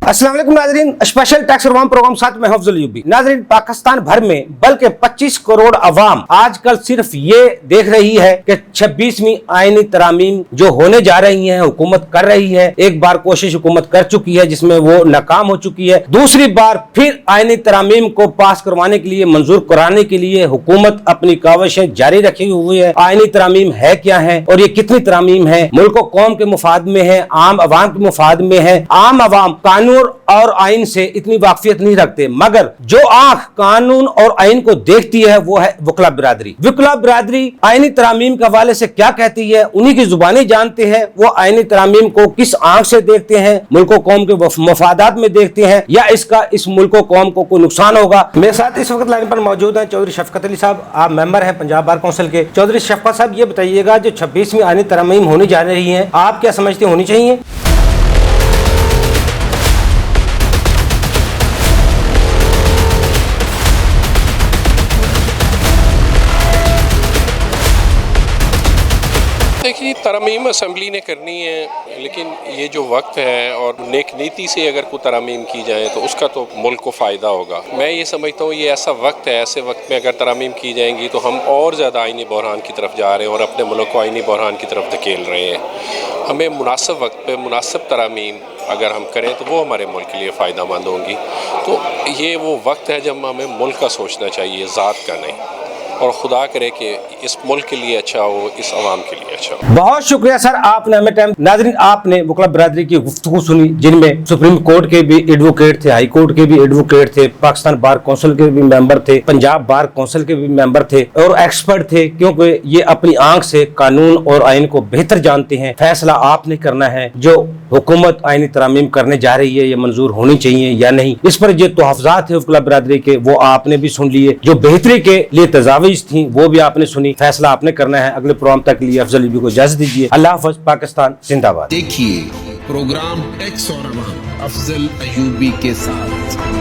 अस्सलाम वालेकुम नाजरीन, स्पेशल टैक्स रिफॉर्म प्रोग्राम साथ में अफजल यूबी। नाजरीन, पाकिस्तान भर में बल्कि 25 करोड़ अवाम आजकल सिर्फ ये देख रही है कि 26वीं आईनी तरामीम जो होने जा रही है, हुकूमत कर रही है। एक बार कोशिश हुकूमत कर चुकी है जिसमें वो नाकाम हो चुकी है। दूसरी बार फिर आईनी तरामीम को पास करवाने के लिए, मंजूर कराने के लिए हुकूमत अपनी काविशें जारी रखी हुई है। आईनी तरामीम है क्या है और ये कितनी तरामीम है, मुल्क और कौम के मुफाद में है, आम अवाम के मुफाद में है। आम अवाम कानून और आइन से इतनी वाकफियत नहीं रखते, मगर जो आंख कानून और आइन को देखती है वो है वकला बिरादरी। वकला बिरादरी आईनी तरामीम के हवाले से क्या कहती है, उन्हीं की जुबानी जानते हैं। वो आईनी तरामीम को किस आंख से देखते हैं, मुल्क और कौम के मफादात में देखते हैं या इसका इस मुल्क और कौम को कोई नुकसान होगा। मेरे साथ इस वक्त लाइन पर मौजूद हैं चौधरी शफकत अली साहब, आप मेंबर हैं पंजाब बार काउंसिल के। चौधरी शफकत साहब, ये बताइएगा जो 26वीं आईनी तरामीम होने जा रही है, आप क्या समझते होनी चाहिए? देखिए, तरमीम असम्बली ने करनी है, लेकिन ये जो वक्त है और नेक नीति से अगर कोई तरमीम की जाए तो उसका तो मुल्क को फ़ायदा होगा। मैं ये समझता हूँ ये ऐसा वक्त है, ऐसे वक्त में अगर तरमीम की जाएंगी तो हम और ज़्यादा आइनी बहरान की तरफ जा रहे हैं और अपने मुल्क को आइनी बहरान की तरफ धकेल रहे हैं। हमें मुनासिब वक्त पे मुनासिब तरमीम अगर हम करें तो वो हमारे मुल्क के लिए फ़ायदा मंद होंगी। तो ये वो वक्त है जब हमें मुल्क का सोचना चाहिए, ज़ात का नहीं, और खुदा करे कि इस मुल्क के लिए अच्छा हो, इस अवाम के लिए अच्छा हो। बहुत शुक्रिया सर, आपने हमें टाइम। नाज़रीन, आपने वकला बिरादरी की गुफ्तगू सुनी जिनमें सुप्रीम कोर्ट के भी एडवोकेट थे, हाई कोर्ट के भी एडवोकेट थे, पाकिस्तान बार काउंसिल के भी मेंबर थे, पंजाब बार काउंसिल के भी मेंबर थे और एक्सपर्ट थे, क्योंकि ये अपनी आंख से कानून और आइन को बेहतर जानते हैं। फैसला आपने करना है, जो हुकूमत आईनी तरामीम करने जा रही है ये मंजूर होनी चाहिए या नहीं। इस पर जो तहफ़्ज़ात है वकला बिरादरी के वो आपने भी सुन लिए, जो बेहतरी के लिए तजावीज़ थी वो भी आपने सुनी। फैसला आपने करना है। अगले प्रोग्राम तक के लिए अफजल यूबी को इजाजत दीजिए। अल्लाह हाफ़िज़। पाकिस्तान जिंदाबाद। देखिए प्रोग्राम टैक्स और अवाम अफजल अयूबी के साथ।